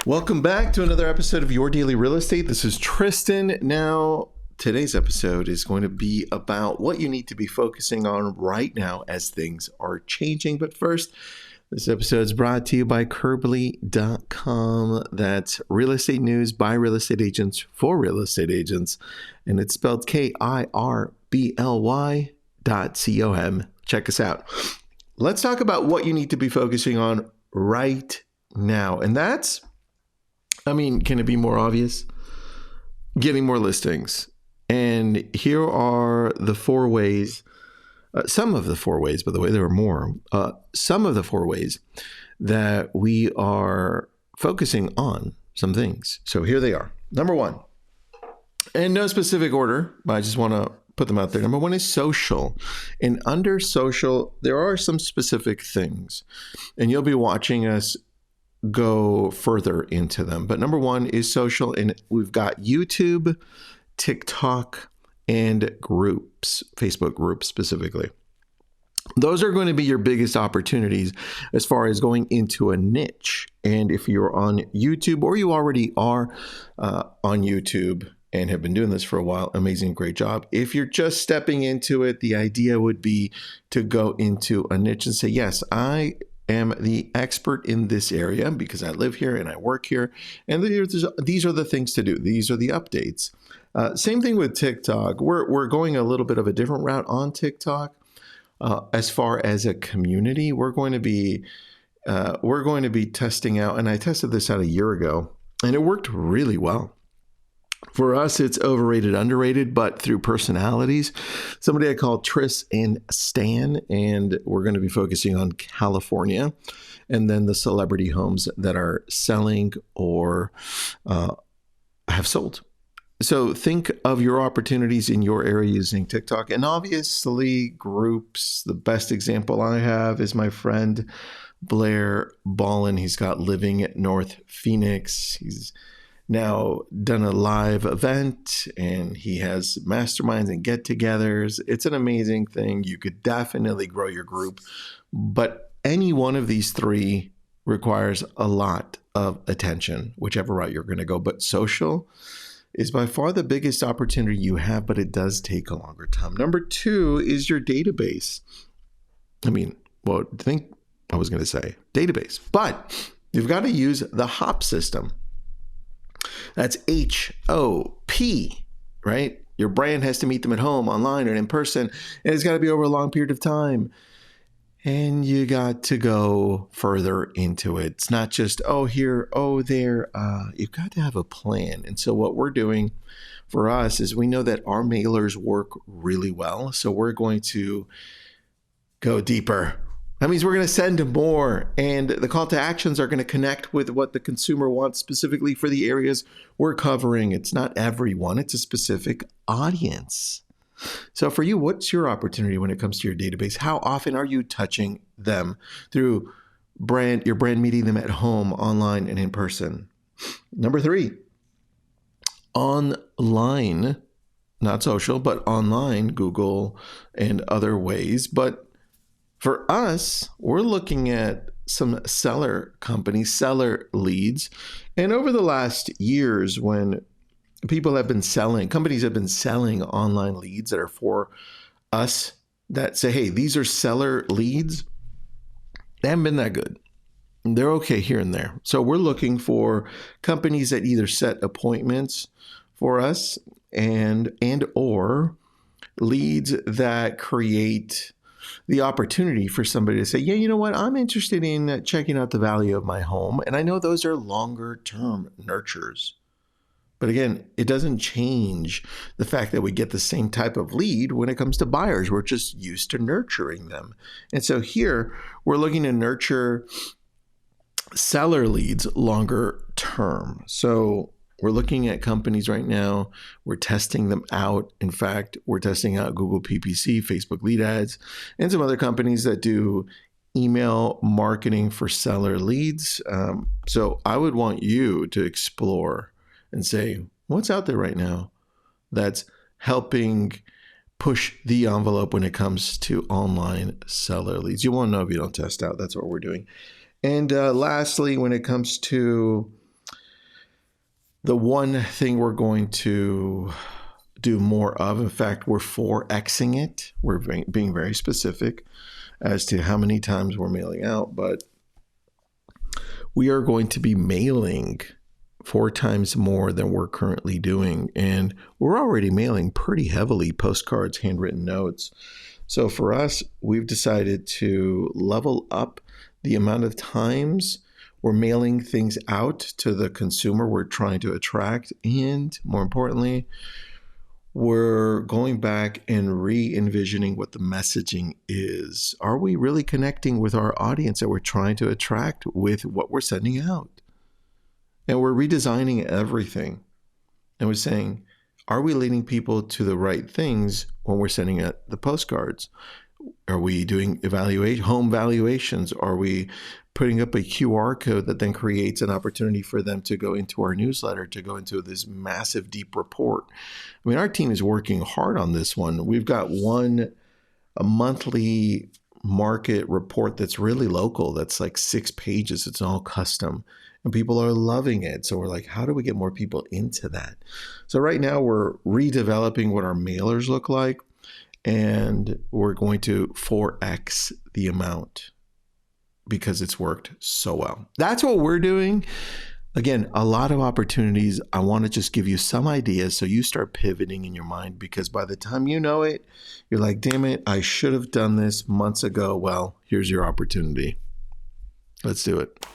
Welcome back to another episode of Your Daily Real Estate. This is Tristan. Now, today's episode is going to be about what you need to be focusing on right now as things are changing. But first, this episode is brought to you by Curbly.com. That's real estate news by real estate agents for real estate agents. And it's spelled Kirbly.com. Check us out. Let's talk about what you need to be focusing on right now. And that's, can it be more obvious? Getting more listings. And here are the 4 ways, some of the 4 ways, by the way, there are more, some of the 4 ways that we are focusing on some things. So here they are. Number 1, in no specific order, but I just want to put them out there. Number 1 is social. And under social, there are some specific things. And you'll be watching us go further into them. But number 1 is social. And we've got YouTube, TikTok, and groups, Facebook groups specifically. Those are going to be your biggest opportunities as far as going into a niche. And if you're on YouTube or you already are on YouTube and have been doing this for a while, amazing, great job. If you're just stepping into it, the idea would be to go into a niche and say, yes, I am the expert in this area because I live here and I work here. And these are the things to do. These are the updates. Same thing with TikTok. We're going a little bit of a different route on TikTok. As far as a community, we're going to be testing out, and I tested this out a year ago, and it worked really well. For us, it's overrated, underrated, but through personalities. Somebody I call Tristan, and we're going to be focusing on California, and then the celebrity homes that are selling or have sold. So think of your opportunities in your area using TikTok, and obviously groups. The best example I have is my friend Blair Ballin. He's got Living at North Phoenix. He's now done a live event and he has masterminds and get-togethers. It's an amazing thing. You could definitely grow your group, but any one of these 3 requires a lot of attention, whichever route you're going to go. But social is by far the biggest opportunity you have, but it does take a longer time. Number 2 is your database. Database, but you've got to use the HOP system. That's HOP, right? Your brand has to meet them at home, online, or in person, and it's got to be over a long period of time. And you got to go further into it. It's not just, here, there. You've got to have a plan. And so what we're doing for us is we know that our mailers work really well. So we're going to go deeper. That means we're going to send more, and the call to actions are going to connect with what the consumer wants specifically for the areas we're covering. It's not everyone, it's a specific audience. So for you, what's your opportunity when it comes to your database? How often are you touching them through your brand meeting them at home, online, and in person? Number 3, online, not social, but online, Google and other ways. But for us, we're looking at some seller companies, seller leads. And over the last years, when companies have been selling online leads that are for us that say, hey, these are seller leads, they haven't been that good. They're okay here and there. So we're looking for companies that either set appointments for us and or leads that create the opportunity for somebody to say, yeah, you know what, I'm interested in checking out the value of my home. And I know those are longer term nurtures. But again, it doesn't change the fact that we get the same type of lead when it comes to buyers. We're just used to nurturing them. And so here we're looking to nurture seller leads longer term. So we're looking at companies right now. We're testing them out. In fact, we're testing out Google PPC, Facebook lead ads, and some other companies that do email marketing for seller leads. So I would want you to explore and say, what's out there right now that's helping push the envelope when it comes to online seller leads? You won't know if you don't test out. That's what we're doing. And lastly, when it comes to The one thing we're going to do more of, in fact, we're 4Xing it. We're being very specific as to how many times we're mailing out, but we are going to be mailing 4 times more than we're currently doing. And we're already mailing pretty heavily postcards, handwritten notes. So for us, we've decided to level up the amount of times we're mailing things out to the consumer we're trying to attract. And more importantly, we're going back and re-envisioning what the messaging is. Are we really connecting with our audience that we're trying to attract with what we're sending out? And we're redesigning everything. And we're saying, are we leading people to the right things when we're sending out the postcards? Are we doing home valuations? Are we putting up a QR code that then creates an opportunity for them to go into our newsletter, to go into this massive, deep report? I mean, our team is working hard on this one. We've got a monthly market report that's really local. That's like 6 pages. It's all custom. And people are loving it. So we're like, how do we get more people into that? So right now we're redeveloping what our mailers look like. And we're going to 4X the amount because it's worked so well. That's what we're doing. Again, a lot of opportunities. I want to just give you some ideas so you start pivoting in your mind, because by the time you know it, you're like, damn it, I should have done this months ago. Well, here's your opportunity. Let's do it.